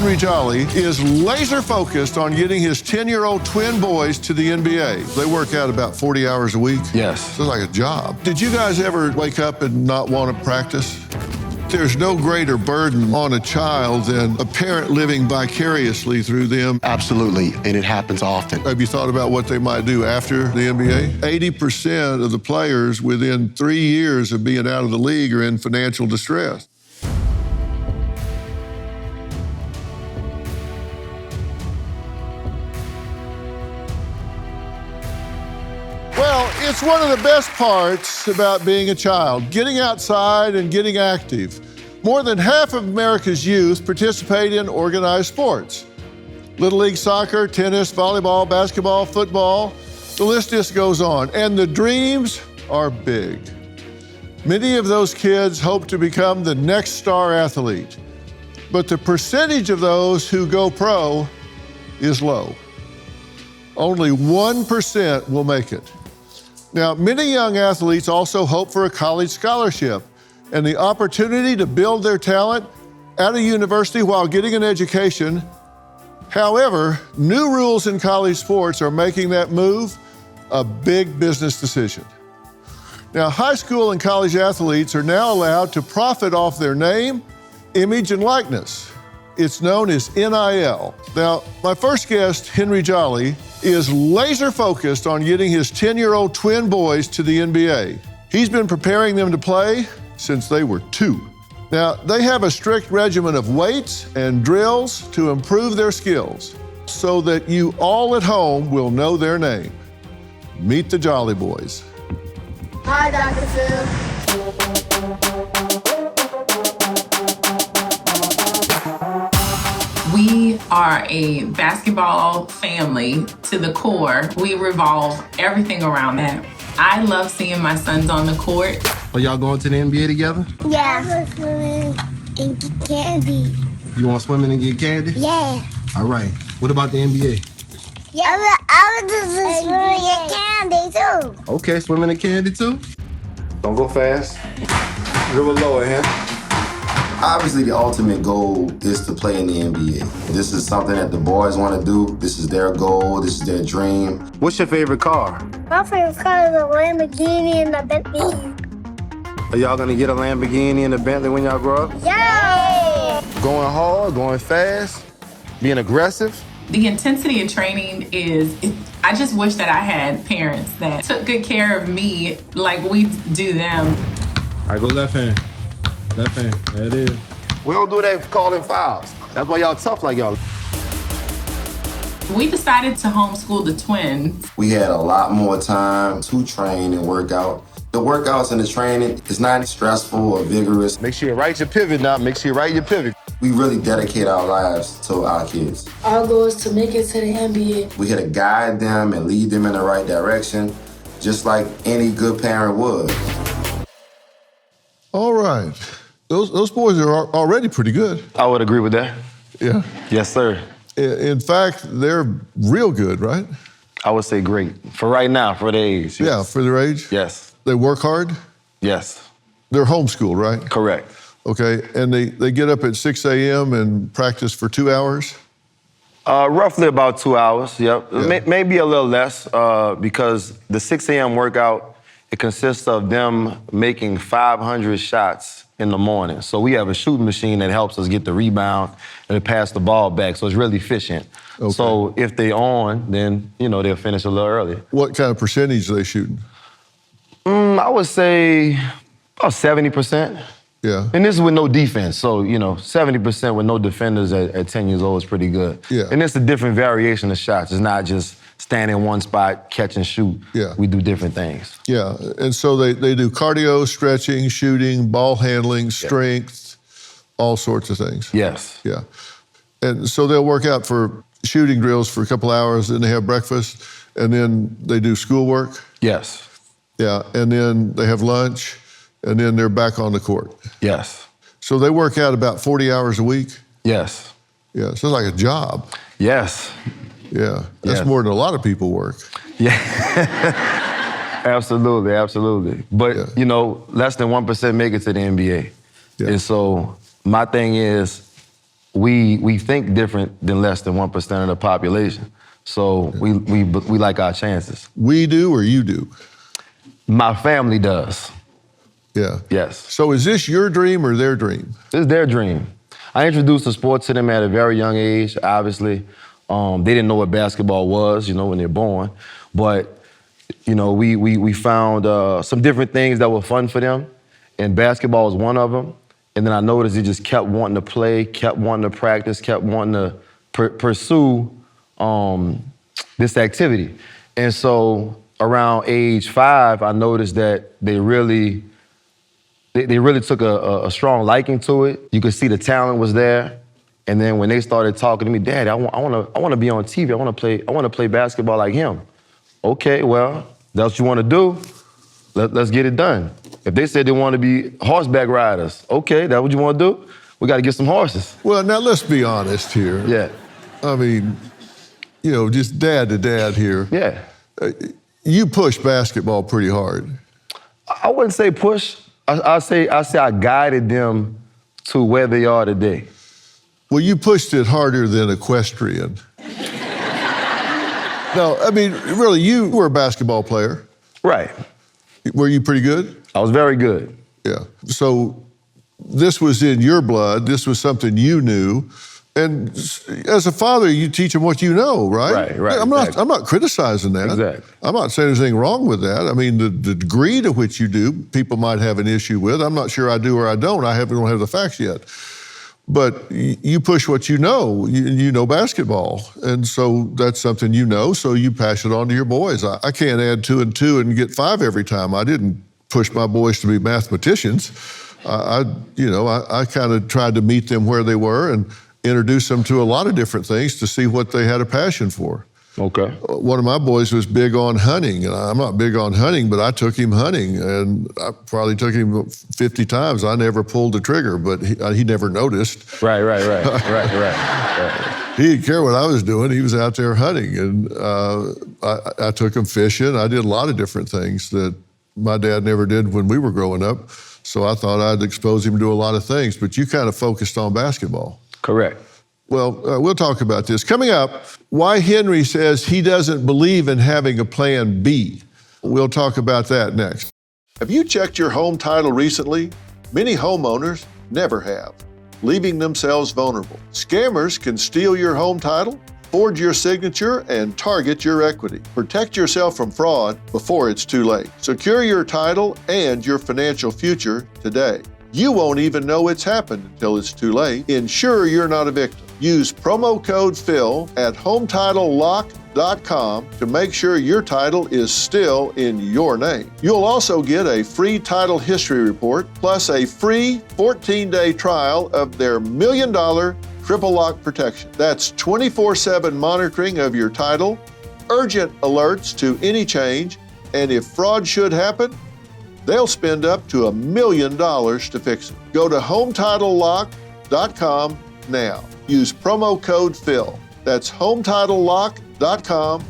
Henry Jolly, is laser focused on getting his 10-year-old twin boys to the NBA. They work out about 40 hours a week. Yes. So it's like a job. Did you guys ever wake up and not want to practice? There's no greater burden on a child than a parent living vicariously through them. Absolutely, and it happens often. Have you thought about what they might do after the NBA? 80% of the players within 3 years of being out of the league are in financial distress. Well, it's one of the best parts about being a child, getting outside and getting active. More than half of America's youth participate in organized sports. Little League soccer, tennis, volleyball, basketball, football, the list just goes on. And the dreams are big. Many of those kids hope to become the next star athlete, but the percentage of those who go pro is low. Only 1% will make it. Now, many young athletes also hope for a college scholarship and the opportunity to build their talent at a university while getting an education. However, new rules in college sports are making that move a big business decision. Now, high school and college athletes are now allowed to profit off their name, image, and likeness. It's known as N.I.L. Now, my first guest, Henry Jolly, is laser focused on getting his 10-year-old twin boys to the NBA. He's been preparing them to play since they were 2. Now, they have a strict regimen of weights and drills to improve their skills so that you all at home will know their name. Meet the Jolly Boys. Hi, Dr. Phil. We are a basketball family to the core. We revolve everything around that. I love seeing my sons on the court. Are y'all going to the NBA together? Yeah. I was swimming and get candy. You want swimming and get candy? Yeah. All right. What about the NBA? Yeah. I was just swimming and candy too. Okay, swimming and candy too. Don't go fast. Dribble lower, hand. Obviously, the ultimate goal is to play in the NBA. This is something that the boys want to do. This is their goal. This is their dream. What's your favorite car? My favorite car is a Lamborghini and a Bentley. Are y'all gonna get a Lamborghini and a Bentley when y'all grow up? Yeah! Going hard, going fast, being aggressive? The intensity of training I just wish that I had parents that took good care of me like we do them. All right, go left hand. Left hand, there it is. We don't do that calling fouls. That's why y'all tough like y'all. We decided to homeschool the twins. We had a lot more time to train and work out. The workouts and the training is not stressful or vigorous. Make sure you write your pivot now. Make sure you write your pivot. We really dedicate our lives to our kids. Our goal is to make it to the NBA. We here to guide them and lead them in the right direction, just like any good parent would. All right. Those boys are already pretty good. I would agree with that. Yeah. Yes, sir. In fact, they're real good, right? I would say great. For right now, for their age. Yes. Yeah, for their age? Yes. They work hard? Yes. They're homeschooled, right? Correct. Okay, and they get up at 6 a.m. and practice for 2 hours? Roughly about 2 hours, yep. Yeah. Maybe a little less because the 6 a.m. workout, it consists of them making 500 shots in the morning. So we have a shooting machine that helps us get the rebound and pass the ball back, so it's really efficient. Okay. So if they're on, then, they'll finish a little earlier. What kind of percentage are they shooting? I would say about 70%. Yeah. And this is with no defense, so, 70% with no defenders at 10 years old is pretty good. Yeah. And it's a different variation of shots. It's not just stand in one spot, catch and shoot. Yeah. We do different things. Yeah, and so they do cardio, stretching, shooting, ball handling, strength, all sorts of things. Yes. Yeah. And so they'll work out for shooting drills for a couple hours, then they have breakfast, and then they do schoolwork. Yes. Yeah, and then they have lunch, and then they're back on the court. Yes. So they work out about 40 hours a week? Yes. Yeah, so it's like a job. Yes. Yeah, that's Yes. more than a lot of people work. Yeah. Absolutely, absolutely. But, Yeah. less than 1% make it to the NBA. Yeah. And so my thing is, we think different than less than 1% of the population. So we like our chances. We do or you do? My family does. Yeah. Yes. So is this your dream or their dream? This is their dream. I introduced the sport to them at a very young age, obviously. They didn't know what basketball was, when they're born. But, we found some different things that were fun for them, and basketball was one of them. And then I noticed they just kept wanting to play, kept wanting to practice, kept wanting to pursue this activity. And so around age 5, I noticed that they really took a strong liking to it. You could see the talent was there. And then when they started talking to me, Dad, I want to be on TV. I want to play basketball like him. Okay, well, that's what you want to do. Let's get it done. If they said they want to be horseback riders, okay, that's what you want to do? We got to get some horses. Well, now let's be honest here. Yeah. I mean, just dad to dad here. Yeah. You push basketball pretty hard. I wouldn't say push. I say I guided them to where they are today. Well, you pushed it harder than equestrian. No, I mean, really, you were a basketball player. Right. Were you pretty good? I was very good. Yeah. So this was in your blood. This was something you knew. And as a father, you teach them what you know, right? Right. I'm not criticizing that. Exactly. I'm not saying there's anything wrong with that. I mean, the degree to which you do, people might have an issue with. I'm not sure I do or I don't. don't have the facts yet. But you push what you know. You know basketball. And so that's something you know, so you pass it on to your boys. I can't add 2 and 2 and get 5 every time. I didn't push my boys to be mathematicians. I kind of tried to meet them where they were and introduce them to a lot of different things to see what they had a passion for. Okay. One of my boys was big on hunting, and I'm not big on hunting, but I took him hunting, and I probably took him 50 times. I never pulled the trigger, but he never noticed. Right. He didn't care what I was doing. He was out there hunting, and I took him fishing. I did a lot of different things that my dad never did when we were growing up, so I thought I'd expose him to a lot of things, but you kind of focused on basketball. Correct. Well, we'll talk about this. Coming up, why Henry says he doesn't believe in having a plan B. We'll talk about that next. Have you checked your home title recently? Many homeowners never have, leaving themselves vulnerable. Scammers can steal your home title, forge your signature, and target your equity. Protect yourself from fraud before it's too late. Secure your title and your financial future today. You won't even know it's happened until it's too late. Ensure you're not a victim. Use promo code PHIL at HometitleLock.com to make sure your title is still in your name. You'll also get a free title history report, plus a free 14-day trial of their $1 million triple lock protection. That's 24/7 monitoring of your title, urgent alerts to any change, and if fraud should happen, they'll spend up to $1 million to fix it. Go to HometitleLock.com now. Use promo code PHIL. That's HometitleLock.com,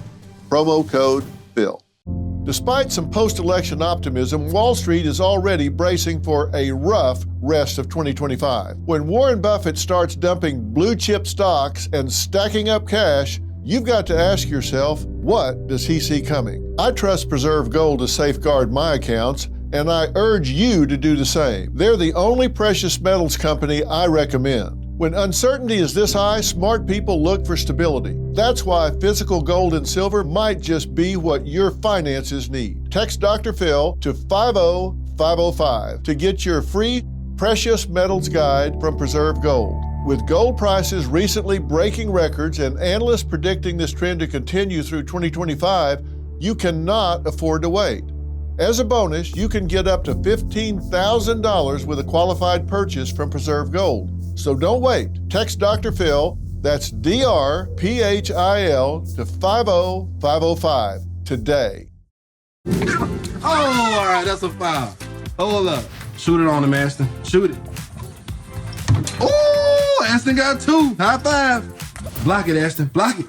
promo code PHIL. Despite some post-election optimism, Wall Street is already bracing for a rough rest of 2025. When Warren Buffett starts dumping blue-chip stocks and stacking up cash, you've got to ask yourself, what does he see coming? I trust Preserve Gold to safeguard my accounts, and I urge you to do the same. They're the only precious metals company I recommend. When uncertainty is this high, smart people look for stability. That's why physical gold and silver might just be what your finances need. Text Dr. Phil to 50505 to get your free precious metals guide from Preserve Gold. With gold prices recently breaking records and analysts predicting this trend to continue through 2025, you cannot afford to wait. As a bonus, you can get up to $15,000 with a qualified purchase from Preserve Gold. So don't wait. Text Dr. Phil, that's DRPHIL to 50505 today. Oh, all right, that's a foul. Hold up. Shoot it on him, Aston. Shoot it. Oh, Aston got 2. High five. Block it, Aston. Block it.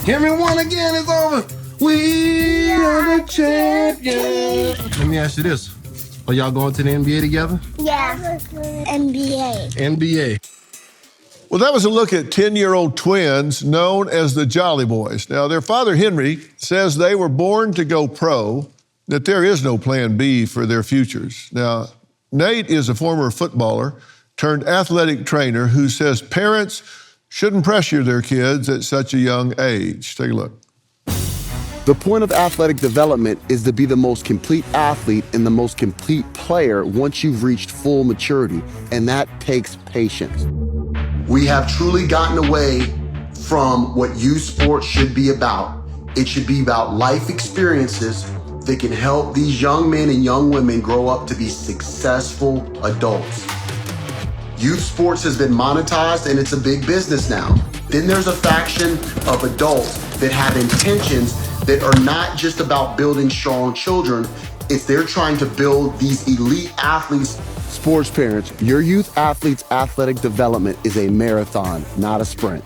Henry won again. It's over. We are the champions. Let me ask you this. Are y'all going to the NBA together? Yeah. NBA. NBA. Well, that was a look at 10-year-old twins known as the Jolly Boys. Now, their father, Henry, says they were born to go pro, that there is no plan B for their futures. Now, Nate is a former footballer turned athletic trainer who says parents shouldn't pressure their kids at such a young age. Take a look. The point of athletic development is to be the most complete athlete and the most complete player once you've reached full maturity, and that takes patience. We have truly gotten away from what youth sports should be about. It should be about life experiences that can help these young men and young women grow up to be successful adults. Youth sports has been monetized and it's a big business now. Then there's a faction of adults that have intentions that are not just about building strong children, it's they're trying to build these elite athletes. Sports parents, your youth athlete's athletic development is a marathon, not a sprint.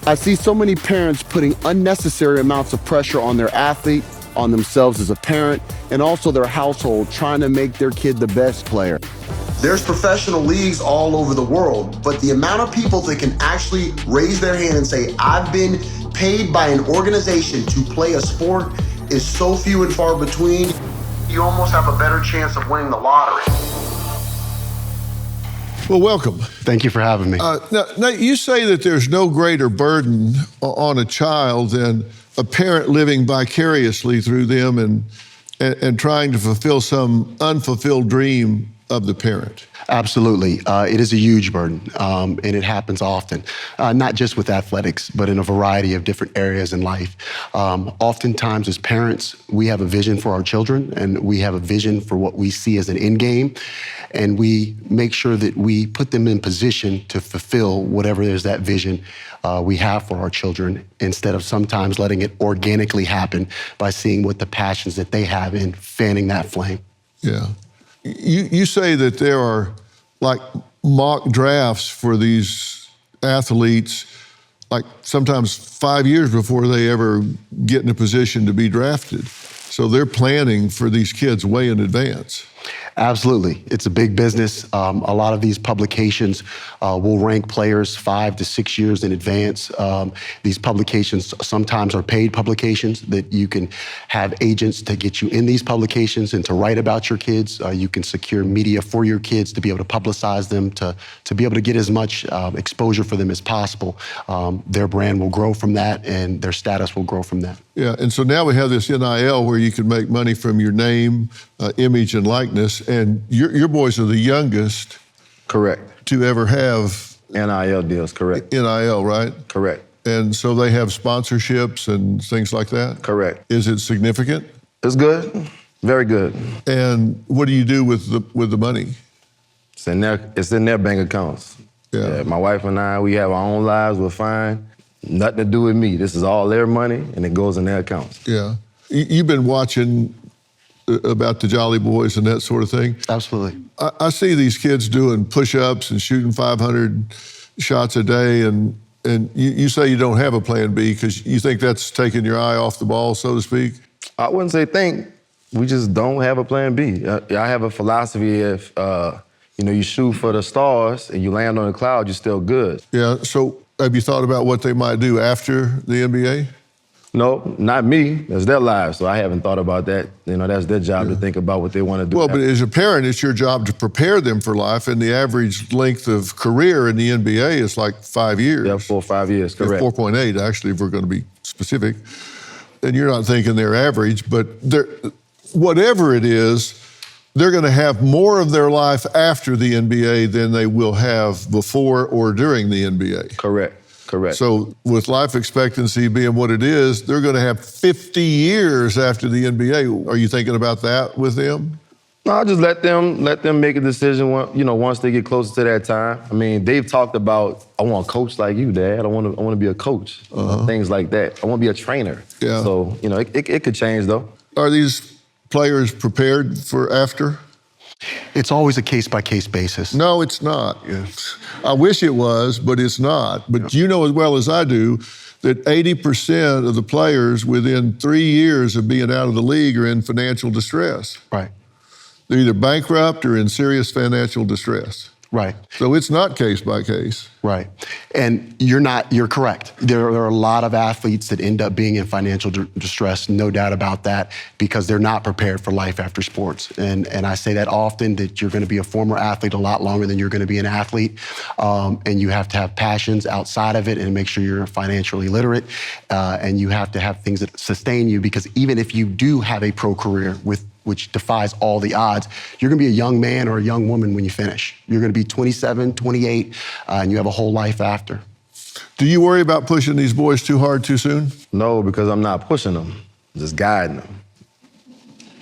I see so many parents putting unnecessary amounts of pressure on their athlete, on themselves as a parent, and also their household, trying to make their kid the best player. There's professional leagues all over the world, but the amount of people that can actually raise their hand and say, I've been paid by an organization to play a sport is so few and far between. You almost have a better chance of winning the lottery. Well, welcome. Thank you for having me. Now, you say that there's no greater burden on a child than a parent living vicariously through them and trying to fulfill some unfulfilled dream of the parent. Absolutely. It is a huge burden, and it happens often, not just with athletics, but in a variety of different areas in life. Oftentimes as parents, we have a vision for our children, and we have a vision for what we see as an end game, and we make sure that we put them in position to fulfill whatever is that vision we have for our children, instead of sometimes letting it organically happen by seeing what the passions that they have in fanning that flame. Yeah. You say that there are like mock drafts for these athletes, like sometimes 5 years before they ever get in a position to be drafted. So they're planning for these kids way in advance. Absolutely. It's a big business. A lot of these publications will rank players 5 to 6 years in advance. These publications sometimes are paid publications that you can have agents to get you in these publications and to write about your kids. You can secure media for your kids to be able to publicize them, to be able to get as much exposure for them as possible. Their brand will grow from that and their status will grow from that. Yeah, and so now we have this N.I.L. where you can make money from your name, image, and likeness, and your boys are the youngest. Correct. To ever have N.I.L. deals, correct. N.I.L., right? Correct. And so they have sponsorships and things like that? Correct. Is it significant? It's good, very good. And what do you do with the money? It's in their bank accounts. Yeah. My wife and I, we have our own lives, we're fine. Nothing to do with me. This is all their money, and it goes in their accounts. Yeah. You've been watching about the Jolly Boys and that sort of thing. Absolutely. I see these kids doing push-ups and shooting 500 shots a day, and you say you don't have a plan B because you think that's taking your eye off the ball, so to speak? I wouldn't say think. We just don't have a plan B. I have a philosophy if you shoot for the stars and you land on the cloud, you're still good. Yeah, so have you thought about what they might do after the NBA? No, not me. That's their lives, so I haven't thought about that. That's their job to think about what they want to do. Well, but as a parent, it's your job to prepare them for life, and the average length of career in the NBA is like 5 years. Yeah, 4 or 5 years, correct. 4.8, actually, if we're going to be specific. And you're not thinking they're average, but whatever it is, they're going to have more of their life after the NBA than they will have before or during the NBA. Correct. So with life expectancy being what it is, they're going to have 50 years after the NBA. Are you thinking about that with them? No, I'll just let them make a decision. Once they get closer to that time. I mean, they've talked about, I want to coach like you, Dad. I want to be a coach. Things like that. I want to be a trainer. Yeah. So it could change though. Are these players prepared for after? It's always a case-by-case basis. No, it's not. I wish it was, but it's not. But you know as well as I do that 80% of the players within 3 years of being out of the league are in financial distress. Right. They're either bankrupt or in serious financial distress. Right. So it's not case by case. Right. And you're correct. There are a lot of athletes that end up being in financial distress, no doubt about that, because they're not prepared for life after sports. And I say that often, that you're going to be a former athlete a lot longer than you're going to be an athlete. And you have to have passions outside of it and make sure you're financially literate. And you have to have things that sustain you, because even if you do have a pro career which defies all the odds, you're gonna be a young man or a young woman when you finish. You're gonna be 27, 28, and you have a whole life after. Do you worry about pushing these boys too hard too soon? No, because I'm not pushing them, I'm just guiding them.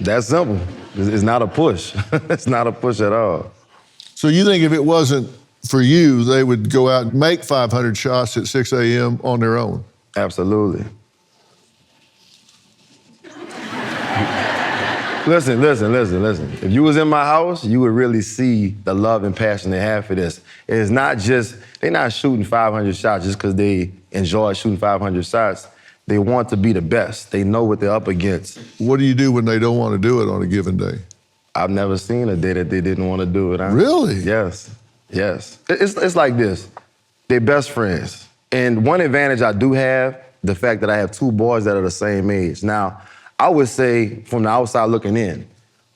That's simple. It's not a push. It's not a push at all. So you think if it wasn't for you, they would go out and make 500 shots at 6 a.m. on their own? Absolutely. Listen. If you was in my house, you would really see the love and passion they have for this. It's not just, they're not shooting 500 shots just because they enjoy shooting 500 shots. They want to be the best. They know what they're up against. What do you do when they don't want to do it on a given day? I've never seen a day that they didn't want to do it. Really? Yes. It's like this. They're best friends. And one advantage I do have, the fact that I have two boys that are the same age. Now, I would say, from the outside looking in,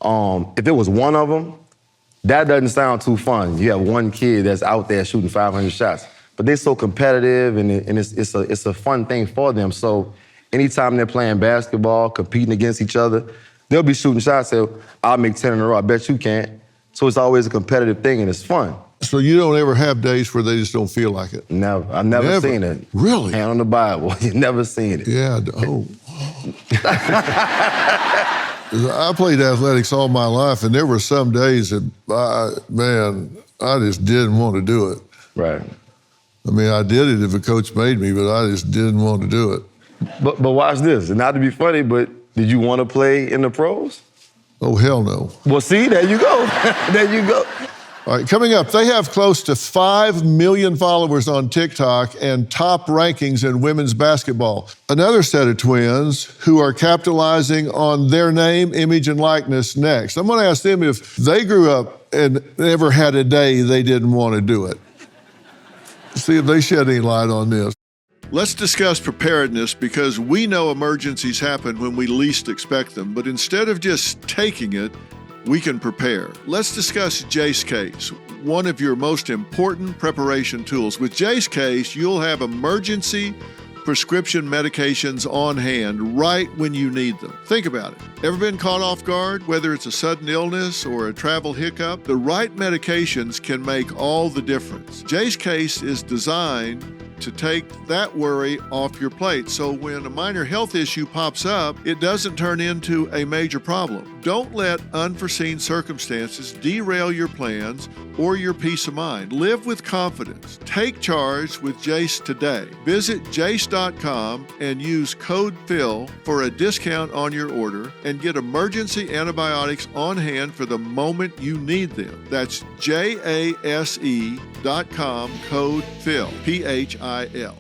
if it was one of them, that doesn't sound too fun. You have one kid that's out there shooting 500 shots. But they're so competitive, and it's a fun thing for them. So anytime they're playing basketball, competing against each other, they'll be shooting shots, say, I'll make 10 in a row, I bet you can't. So it's always a competitive thing, and it's fun. So you don't ever have days where they just don't feel like it? Never. I've never seen it. Really? Hand on the Bible. You've never seen it. Yeah, I played athletics all my life, and there were some days that, I just didn't want to do it. Right. I mean, I did it if a coach made me, but I just didn't want to do it. But watch this. And not to be funny, but did you want to play in the pros? Oh, hell no. Well, see, there you go. There you go. All right, coming up, they have close to 5 million followers on TikTok and top rankings in women's basketball. Another set of twins who are capitalizing on their name, image, and likeness next. I'm gonna ask them if they grew up and never had a day they didn't want to do it. See if they shed any light on this. Let's discuss preparedness, because we know emergencies happen when we least expect them, but instead of just taking it, we can prepare. Let's discuss Jace Case, one of your most important preparation tools. With Jace Case, you'll have emergency prescription medications on hand right when you need them. Think about it. Ever been caught off guard? Whether it's a sudden illness or a travel hiccup, the right medications can make all the difference. Jace Case is designed to take that worry off your plate, so when a minor health issue pops up, it doesn't turn into a major problem. Don't let unforeseen circumstances derail your plans or your peace of mind. Live with confidence. Take charge with Jace today. Visit jace.com and use code PHIL for a discount on your order and get emergency antibiotics on hand for the moment you need them. That's JASE.com, code PHIL, PHIL.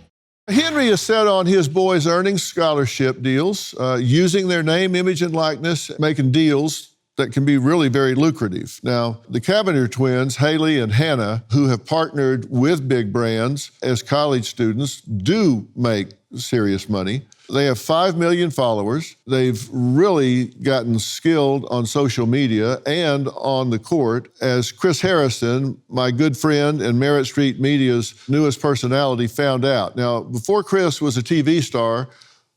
Henry is set on his boys earning scholarship deals, using their name, image, and likeness, making deals that can be really very lucrative. Now, the Cavender Twins, Haley and Hannah, who have partnered with big brands as college students, do make serious money. They have 5 million followers. They've really gotten skilled on social media and on the court, as Chris Harrison, my good friend and Merritt Street Media's newest personality, found out. Now, before Chris was a TV star,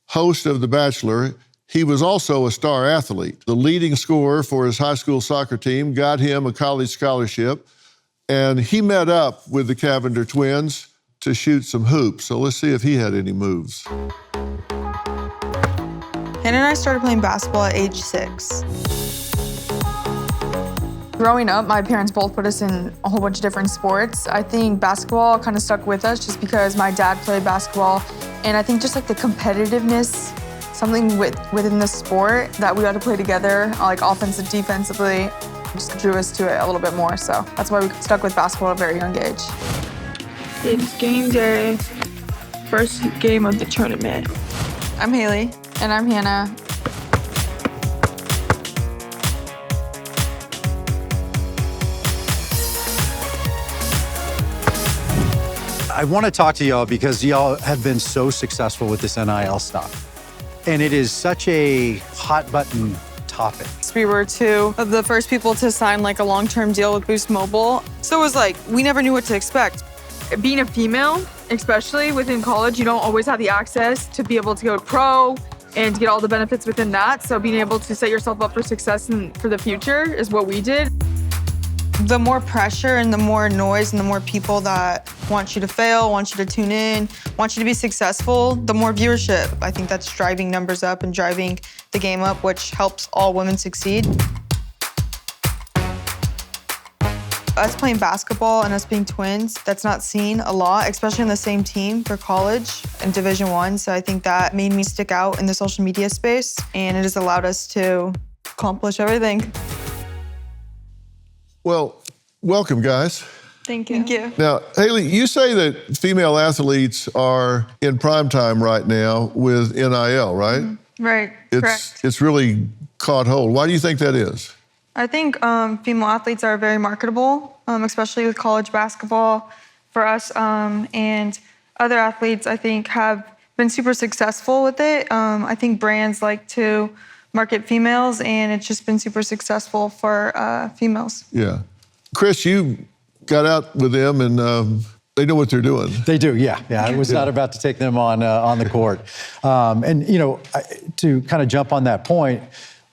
host of The Bachelor, he was also a star athlete. The leading scorer for his high school soccer team got him a college scholarship, and he met up with the Cavinder Twins to shoot some hoops. So let's see if he had any moves. Hannah and I started playing basketball at age 6. Growing up, my parents both put us in a whole bunch of different sports. I think basketball kind of stuck with us just because my dad played basketball, and I think just like the competitiveness, something within the sport that we got to play together, like offensive, defensively, just drew us to it a little bit more. So that's why we stuck with basketball at a very young age. It's game day, first game of the tournament. I'm Haley. And I'm Hannah. I want to talk to y'all because y'all have been so successful with this NIL stuff. And it is such a hot button topic. We were two of the first people to sign like a long-term deal with Boost Mobile. So it was like, we never knew what to expect. Being a female, especially within college, you don't always have the access to be able to go pro and to get all the benefits within that. So being able to set yourself up for success and for the future is what we did. The more pressure and the more noise and the more people that want you to fail, want you to tune in, want you to be successful, the more viewership. I think that's driving numbers up and driving the game up, which helps all women succeed. Us playing basketball and us being twins, that's not seen a lot, especially on the same team for college and Division I. So I think that made me stick out in the social media space, and it has allowed us to accomplish everything. Well, welcome, guys. Thank you. Thank you. Now, Haley, you say that female athletes are in prime time right now with NIL, right? Right, correct. It's really caught hold. Why do you think that is? I think female athletes are very marketable, especially with college basketball for us. And other athletes, I think, have been super successful with it. I think brands like to market females, and it's just been super successful for females. Yeah. Chris, you got out with them, and they know what they're doing. They do, yeah. I was not about to take them on the court. And, you know, to kind of jump on that point,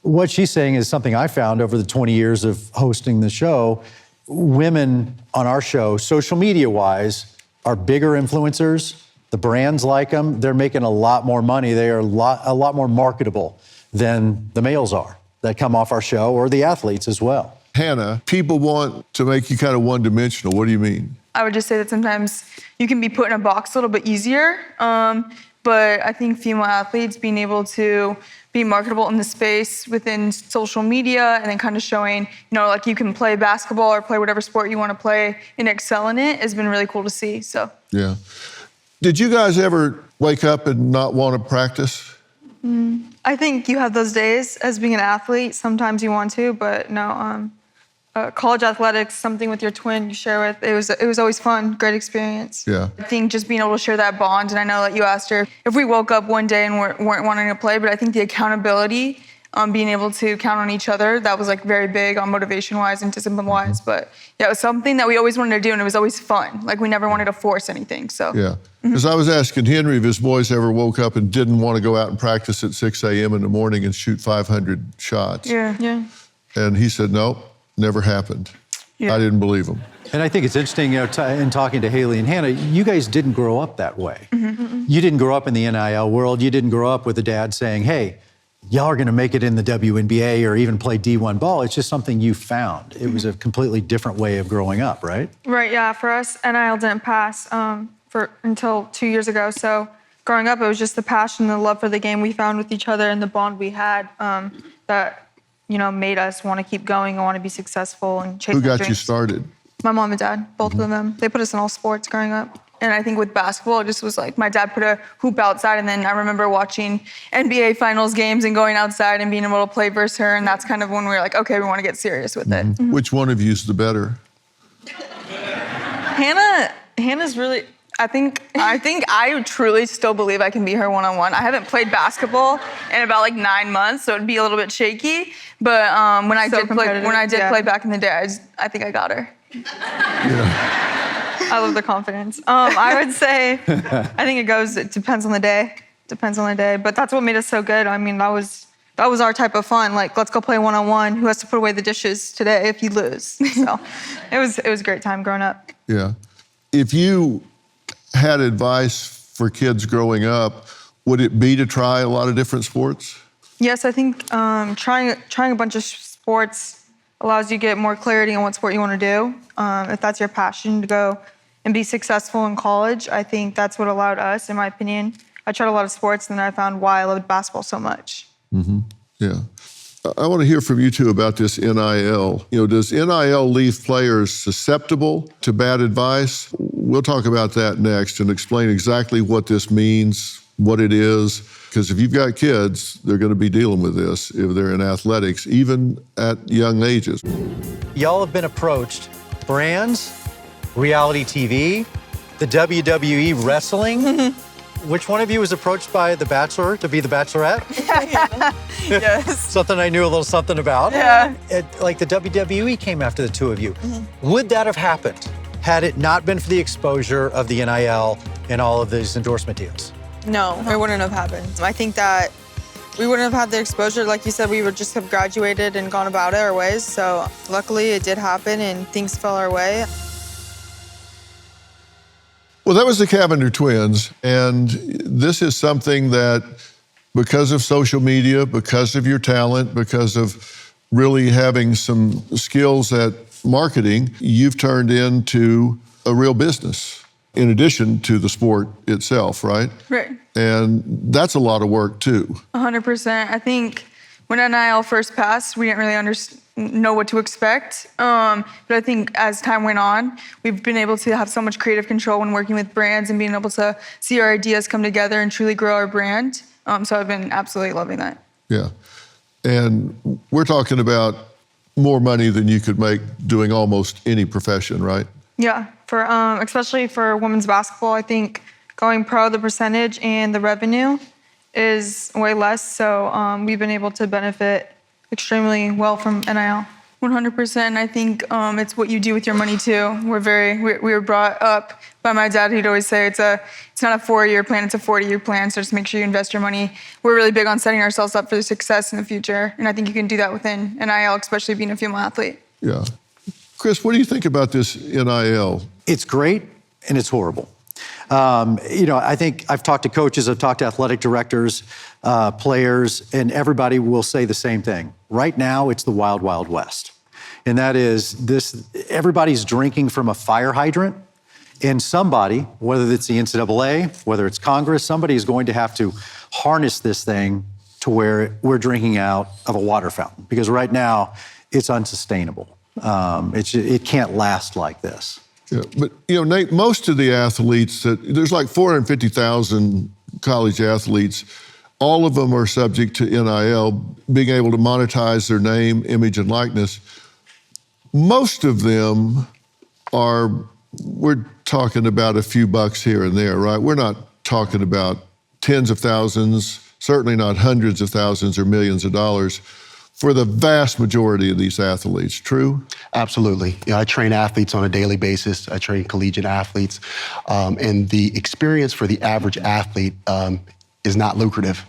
what she's saying is something I found over the 20 years of hosting the show. Women on our show, social media-wise, are bigger influencers. The brands like them. They're making a lot more money. They are a lot more marketable than the males are that come off our show, or the athletes as well. Hannah, people want to make you kind of one-dimensional. What do you mean? I would just say that sometimes you can be put in a box a little bit easier. But I think female athletes being able to be marketable in the space within social media and then kind of showing, you know, like you can play basketball or play whatever sport you want to play and excel in it has been really cool to see, so. Yeah. Did you guys ever wake up and not want to practice? I think you have those days as being an athlete. Sometimes you want to, but no, college athletics, something with your twin you share with, it was always fun, great experience. Yeah. I think just being able to share that bond, and I know that you asked her if we woke up one day and weren't wanting to play, but I think the accountability, being able to count on each other, that was like very big on motivation-wise and discipline-wise. But yeah, it was something that we always wanted to do, and it was always fun. Like we never wanted to force anything, so. Yeah, because I was asking Henry if his boys ever woke up and didn't want to go out and practice at 6 a.m. in the morning and shoot 500 shots. Yeah. And he said, nope, never happened. Yeah. I didn't believe him. And I think it's interesting, you know, in talking to Haley and Hannah, you guys didn't grow up that way. You didn't grow up in the NIL world. You didn't grow up with a dad saying, hey, y'all are going to make it in the WNBA or even play D1 ball. It's just something you found. It was a completely different way of growing up, right? Right, yeah. For us, NIL didn't pass until 2 years ago. So growing up, it was just the passion and the love for the game we found with each other and the bond we had that, you know, made us want to keep going and want to be successful and chase our dreams. Who got you started? My mom and dad, both of them. They put us in all sports growing up. And I think with basketball, it just was like my dad put a hoop outside, and then I remember watching NBA finals games and going outside and being able to play versus her, and that's kind of when we were like, okay, we want to get serious with it. Which one of you is the better? Hannah's really, I think I truly still believe I can beat her one-on-one. I haven't played basketball in about like 9 months, so it'd be a little bit shaky. But when I did play back in the day, I think I got her. Yeah. I love the confidence. I would say, I think it depends on the day. But that's what made us so good. I mean, that was our type of fun. Like, let's go play one-on-one. Who has to put away the dishes today if you lose? So it was a great time growing up. Yeah. If you had advice for kids growing up, would it be to try a lot of different sports? Yes, I think trying a bunch of sports allows you to get more clarity on what sport you want to do. If that's your passion to go and be successful in college, I think that's what allowed us, in my opinion. I tried a lot of sports, and then I found why I loved basketball so much. Yeah. I want to hear from you two about this NIL. You know, does NIL leave players susceptible to bad advice? We'll talk about that next and explain exactly what this means, what it is. Because if you've got kids, they're going to be dealing with this if they're in athletics, even at young ages. Y'all have been approached, brands, reality TV, the WWE wrestling. Which one of you was approached by The Bachelor to be the Bachelorette? Yes. Something I knew a little something about. Yeah. Like the WWE came after the two of you. Would that have happened had it not been for the exposure of the NIL and all of these endorsement deals? No, it wouldn't have happened. I think that we wouldn't have had the exposure. Like you said, we would just have graduated and gone about it our ways. So luckily it did happen and things fell our way. Well, that was the Cavender Twins, and this is something that, because of social media, because of your talent, because of really having some skills at marketing, you've turned into a real business, in addition to the sport itself, right? Right. And that's a lot of work, too. 100%. I think when N.I.L. first passed, we didn't really know what to expect. But I think as time went on, we've been able to have so much creative control when working with brands and being able to see our ideas come together and truly grow our brand. So I've been absolutely loving that. Yeah. And we're talking about more money than you could make doing almost any profession, right? Yeah, for especially for women's basketball, I think going pro, the percentage and the revenue is way less. So we've been able to benefit extremely well from NIL. 100%. I think it's what you do with your money too. We were brought up by my dad. He'd always say it's not a 4-year plan, it's a 40-year plan. So just make sure you invest your money. We're really big on setting ourselves up for the success in the future. And I think you can do that within NIL, especially being a female athlete. Yeah. Chris, what do you think about this NIL? It's great and it's horrible. I think I've talked to coaches, I've talked to athletic directors, players, and everybody will say the same thing. Right now, it's the wild, wild west. And that is everybody's drinking from a fire hydrant, and somebody, whether it's the NCAA, whether it's Congress, somebody is going to have to harness this thing to where we're drinking out of a water fountain. Because right now, it's unsustainable. It can't last like this. Yeah, but Nate, most of the athletes, there's like 450,000 college athletes, all of them are subject to NIL, being able to monetize their name, image, and likeness. Most of them we're talking about a few bucks here and there, right? We're not talking about tens of thousands, certainly not hundreds of thousands or millions of dollars for the vast majority of these athletes. True? Absolutely. I train athletes on a daily basis. I train collegiate athletes. And the experience for the average athlete is not lucrative.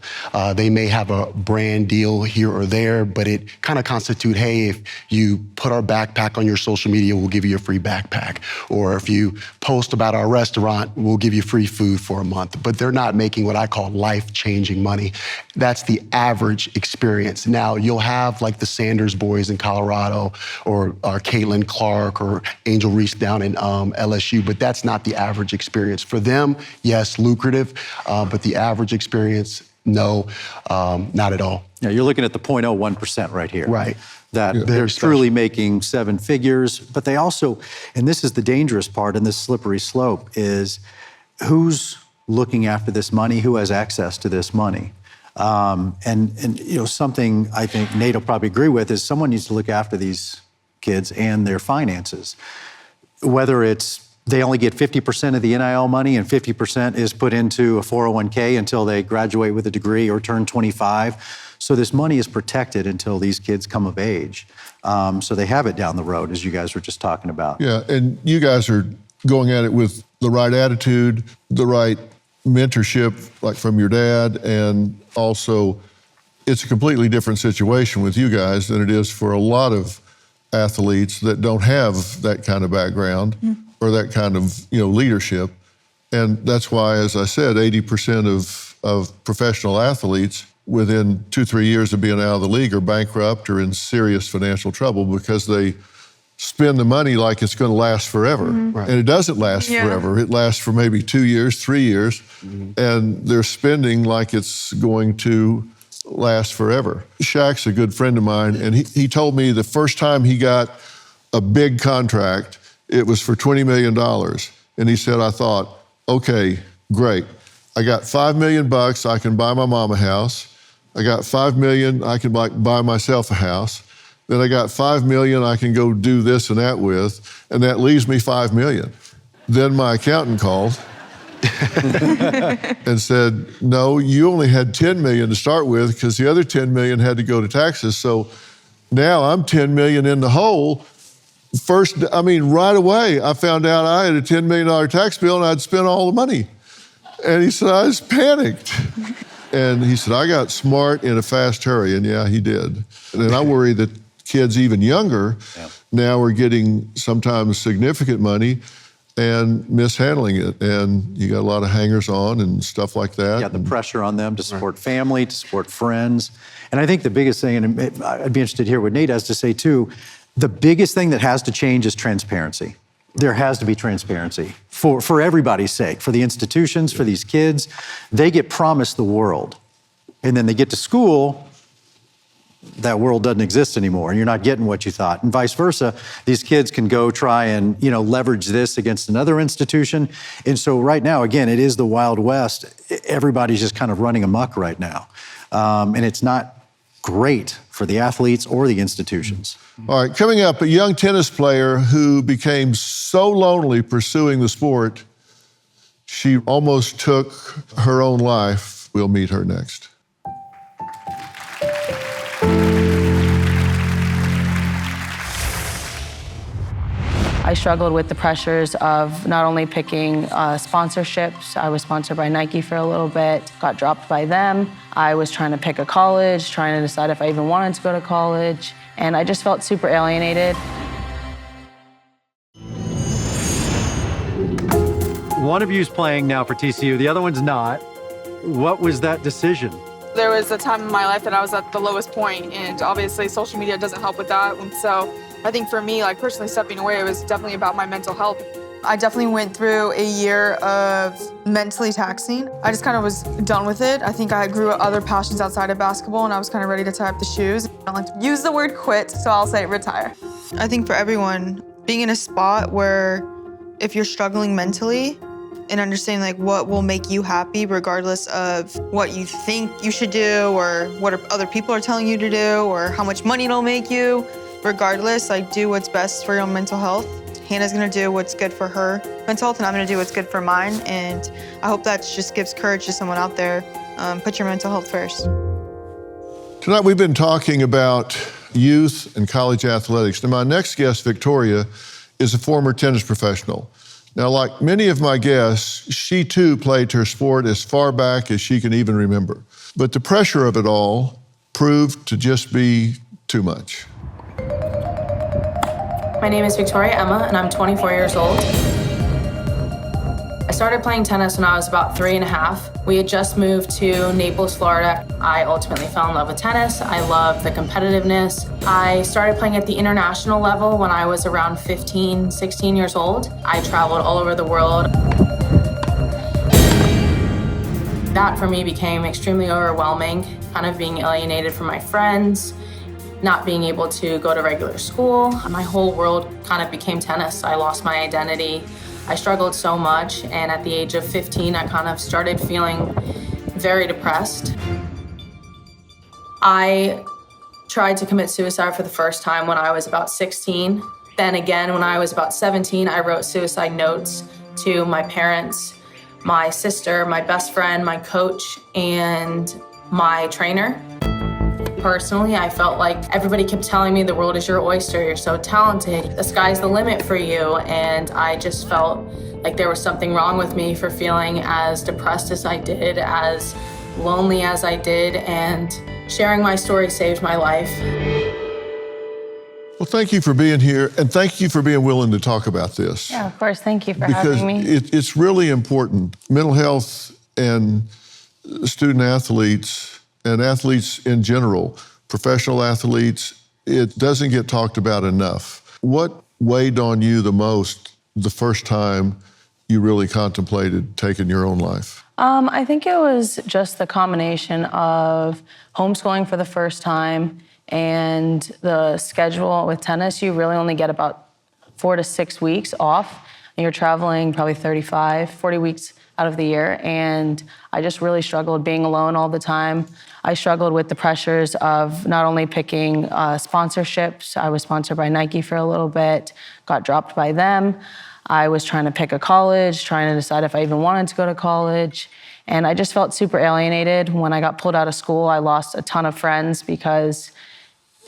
They may have a brand deal here or there, but it kind of constitute, hey, if you put our backpack on your social media, we'll give you a free backpack. Or if you post about our restaurant, we'll give you free food for a month. But they're not making what I call life-changing money. That's the average experience. Now, you'll have like the Sanders boys in Colorado or Caitlin Clark or Angel Reese down in LSU, but that's not the average experience. For them, yes, lucrative, but the average experience, no, not at all. Yeah, you're looking at the 0.01% right here. Right. That they're truly making 7 figures, but they also, and this is the dangerous part in this slippery slope, is who's looking after this money, who has access to this money. And something I think Nate will probably agree with is someone needs to look after these kids and their finances. Whether it's they only get 50% of the NIL money and 50% is put into a 401k until they graduate with a degree or turn 25. So this money is protected until these kids come of age. So they have it down the road, as you guys were just talking about. Yeah, and you guys are going at it with the right attitude, the right mentorship, like from your dad, and also it's a completely different situation with you guys than it is for a lot of athletes that don't have that kind of background or that kind of leadership. And that's why, as I said, 80% of professional athletes within 2-3 years of being out of the league are bankrupt or in serious financial trouble because they spend the money like it's going to last forever. Right. And it doesn't last forever. It lasts for maybe 2 years, 3 years, and they're spending like it's going to last forever. Shaq's a good friend of mine, and he told me the first time he got a big contract, it was for $20 million. And he said, I thought, okay, great. I got $5 million, I can buy my mom a house. I got $5 million, I can buy myself a house. Then I got $5 million I can go do this and that with, and that leaves me $5 million. Then my accountant called and said, no, you only had 10 million to start with because the other 10 million had to go to taxes. So now I'm 10 million in the hole. Right away, I found out I had a $10 million tax bill and I'd spent all the money. And he said, I just panicked. And he said, I got smart in a fast hurry. And yeah, he did. And I worry that kids even younger now are getting sometimes significant money and mishandling it. And you got a lot of hangers on and stuff like that. Yeah, the pressure on them to support family, to support friends. And I think the biggest thing, and I'd be interested to hear what Nate has to say too, the biggest thing that has to change is transparency. There has to be transparency for everybody's sake, for the institutions, for these kids. They get promised the world. And then they get to school, that world doesn't exist anymore, and you're not getting what you thought. And vice versa, these kids can go try and leverage this against another institution. And so right now, again, it is the Wild West. Everybody's just kind of running amok right now. And it's not great for the athletes or the institutions. All right, coming up, a young tennis player who became so lonely pursuing the sport, she almost took her own life. We'll meet her next. I struggled with the pressures of not only picking sponsorships. I was sponsored by Nike for a little bit, got dropped by them. I was trying to pick a college, trying to decide if I even wanted to go to college, and I just felt super alienated. One of you's playing now for TCU, the other one's not. What was that decision? There was a time in my life that I was at the lowest point, and obviously social media doesn't help with that. And so I think for me, personally stepping away, it was definitely about my mental health. I definitely went through a year of mentally taxing. I just kind of was done with it. I think I grew other passions outside of basketball, and I was kind of ready to tie up the shoes. I don't like to use the word quit, so I'll say retire. I think for everyone, being in a spot where if you're struggling mentally, and understanding what will make you happy regardless of what you think you should do or what other people are telling you to do or how much money it'll make you. Regardless, do what's best for your own mental health. Hannah's gonna do what's good for her mental health and I'm gonna do what's good for mine. And I hope that just gives courage to someone out there. Put your mental health first. Tonight we've been talking about youth and college athletics. Now my next guest, Victoria, is a former tennis professional. Now, like many of my guests, she too played her sport as far back as she can even remember. But the pressure of it all proved to just be too much. My name is Victoria Emma, and I'm 24 years old. I started playing tennis when I was about 3.5. We had just moved to Naples, Florida. I ultimately fell in love with tennis. I love the competitiveness. I started playing at the international level when I was around 15, 16 years old. I traveled all over the world. That for me became extremely overwhelming, kind of being alienated from my friends, not being able to go to regular school. My whole world kind of became tennis. I lost my identity. I struggled so much, and at the age of 15, I kind of started feeling very depressed. I tried to commit suicide for the first time when I was about 16. Then again, when I was about 17, I wrote suicide notes to my parents, my sister, my best friend, my coach, and my trainer. Personally, I felt like everybody kept telling me the world is your oyster, you're so talented, the sky's the limit for you, and I just felt like there was something wrong with me for feeling as depressed as I did, as lonely as I did, and sharing my story saved my life. Well, thank you for being here, and thank you for being willing to talk about this. Yeah, of course, thank you for having me. It's really important. Mental health and student athletes and athletes in general, professional athletes, it doesn't get talked about enough. What weighed on you the most the first time you really contemplated taking your own life? I think it was just the combination of homeschooling for the first time and the schedule with tennis. You really only get about 4 to 6 weeks off, and you're traveling probably 35, 40 weeks out of the year, and I just really struggled being alone all the time. I struggled with the pressures of not only picking sponsorships. I was sponsored by Nike for a little bit, got dropped by them. I was trying to pick a college, trying to decide if I even wanted to go to college. And I just felt super alienated. When I got pulled out of school, I lost a ton of friends because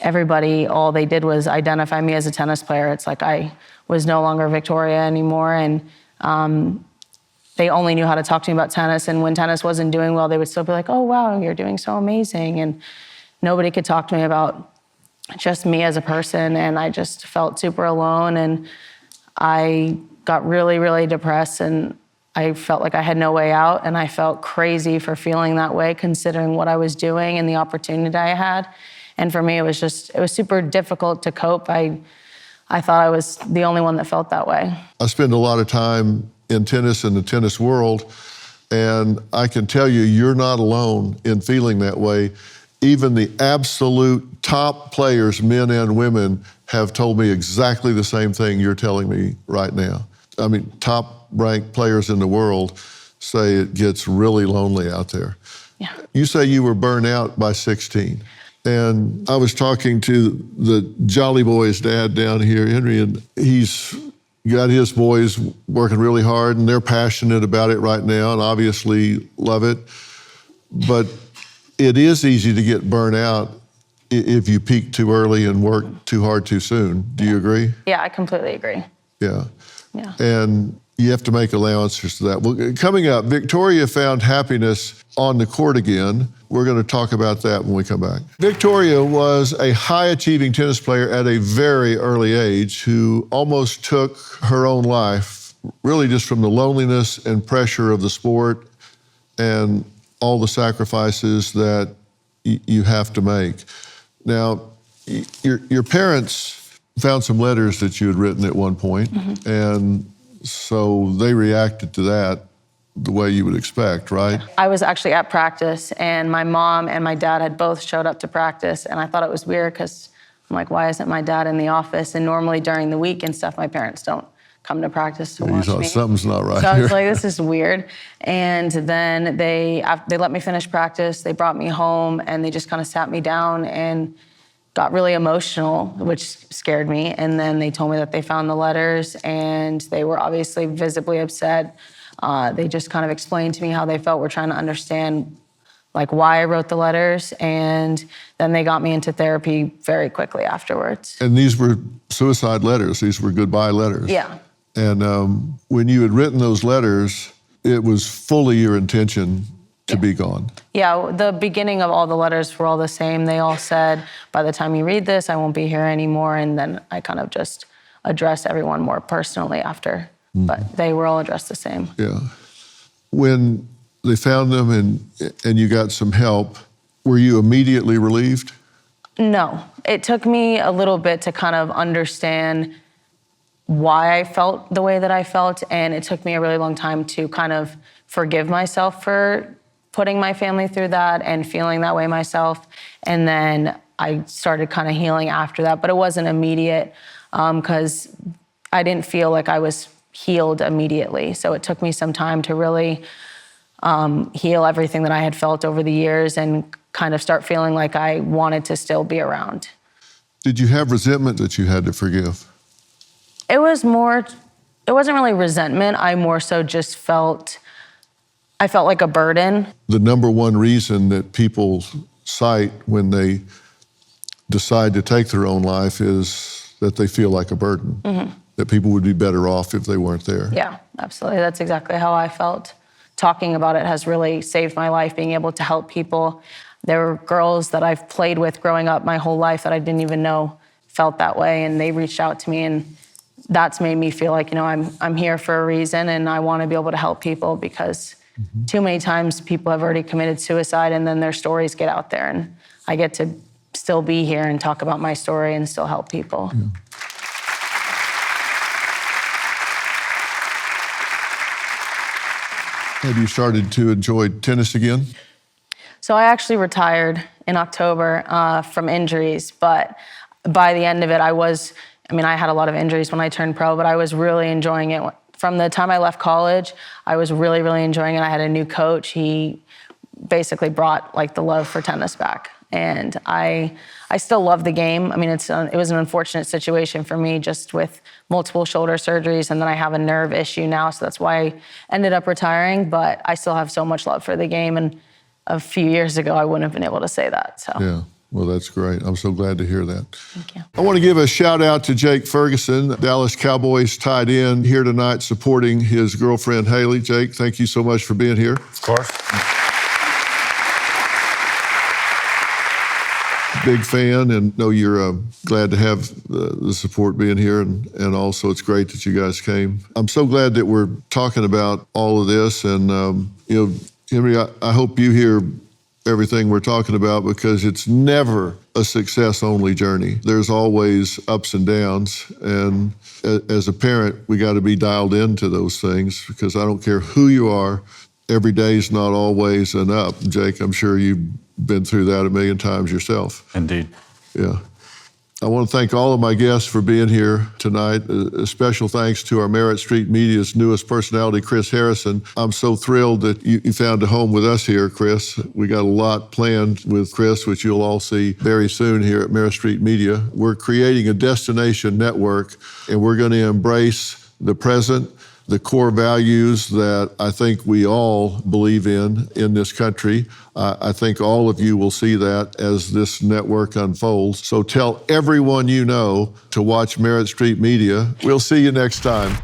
everybody, all they did was identify me as a tennis player. It's like I was no longer Victoria anymore. And they only knew how to talk to me about tennis. And when tennis wasn't doing well, they would still be like, oh, wow, you're doing so amazing. And nobody could talk to me about just me as a person. And I just felt super alone. And I got really, really depressed. And I felt like I had no way out. And I felt crazy for feeling that way, considering what I was doing and the opportunity I had. And for me, it was super difficult to cope. I thought I was the only one that felt that way. I spend a lot of time in tennis and the tennis world, and I can tell you, you're not alone in feeling that way. Even the absolute top players, men and women, have told me exactly the same thing you're telling me right now. I mean, top-ranked players in the world say it gets really lonely out there. Yeah. You say you were burned out by 16. And I was talking to the Jolly Boys' dad down here, Henry, and he's got his boys working really hard, and they're passionate about it right now and obviously love it. But it is easy to get burnt out if you peak too early and work too hard too soon. Do you agree? Yeah, I completely agree. Yeah. Yeah. And you have to make allowances to that. Well, coming up, Victoria found happiness on the court again. We're going to talk about that when we come back. Victoria was a high-achieving tennis player at a very early age who almost took her own life, really just from the loneliness and pressure of the sport and all the sacrifices that you have to make. Now, your parents found some letters that you had written at one point, and so they reacted to that the way you would expect, right? I was actually at practice, and my mom and my dad had both showed up to practice, and I thought it was weird because I'm like, why isn't my dad in the office? And normally during the week and stuff, my parents don't come to practice to watch me. Something's not right So I was here. like, this is weird. And then they let me finish practice. They brought me home, and they just kind of sat me down and got really emotional, which scared me. And then they told me that they found the letters, and they were obviously visibly upset. They just kind of explained to me how they felt. We're trying to understand like why I wrote the letters, and then they got me into therapy very quickly afterwards. And these were suicide letters. These were goodbye letters. Yeah. And when you had written those letters, it was fully your intention to be gone. Yeah, the beginning of all the letters were all the same. They all said, by the time you read this, I won't be here anymore. And then I kind of just addressed everyone more personally after. But they were all addressed the same. Yeah. When they found them and you got some help, were you immediately relieved? No. It took me a little bit to kind of understand why I felt the way that I felt. And it took me a really long time to kind of forgive myself for putting my family through that and feeling that way myself. And then I started kind of healing after that. But it wasn't immediate because I didn't feel like I was healed immediately. So it took me some time to really heal everything that I had felt over the years and kind of start feeling like I wanted to still be around. Did you have resentment that you had to forgive? It wasn't really resentment. I more so just felt like a burden. The number one reason that people cite when they decide to take their own life is that they feel like a burden. That people would be better off if they weren't there. Yeah, absolutely. That's exactly how I felt. Talking about it has really saved my life, being able to help people. There were girls that I've played with growing up my whole life that I didn't even know felt that way, and they reached out to me, and that's made me feel like, I'm here for a reason, and I want to be able to help people because too many times people have already committed suicide, and then their stories get out there, and I get to still be here and talk about my story and still help people. Yeah. Have you started to enjoy tennis again? So I actually retired in October from injuries, but by the end of it, I had a lot of injuries when I turned pro, but I was really enjoying it. From the time I left college, I was really, really enjoying it. I had a new coach. He basically brought the love for tennis back. And I still love the game. I mean, it was an unfortunate situation for me just with multiple shoulder surgeries, and then I have a nerve issue now, so that's why I ended up retiring. But I still have so much love for the game, and a few years ago, I wouldn't have been able to say that. So. Yeah. Well, that's great. I'm so glad to hear that. Thank you. I want to give a shout out to Jake Ferguson, Dallas Cowboys tight end, here tonight supporting his girlfriend, Haley. Jake, thank you so much for being here. Of course. Big fan, and know you're glad to have the support being here, and also it's great that you guys came. I'm so glad that we're talking about all of this, and Henry, I hope you hear everything we're talking about, because it's never a success-only journey. There's always ups and downs, and as a parent, we got to be dialed into those things, because I don't care who you are, every day's not always an up. Jake, I'm sure you've been through that a million times yourself. Indeed. Yeah. I want to thank all of my guests for being here tonight. A special thanks to our Merritt Street Media's newest personality, Chris Harrison. I'm so thrilled that you found a home with us here, Chris. We got a lot planned with Chris, which you'll all see very soon here at Merritt Street Media. We're creating a destination network, and we're going to embrace the present, the core values that I think we all believe in this country. I think all of you will see that as this network unfolds. So tell everyone you know to watch Merritt Street Media. We'll see you next time.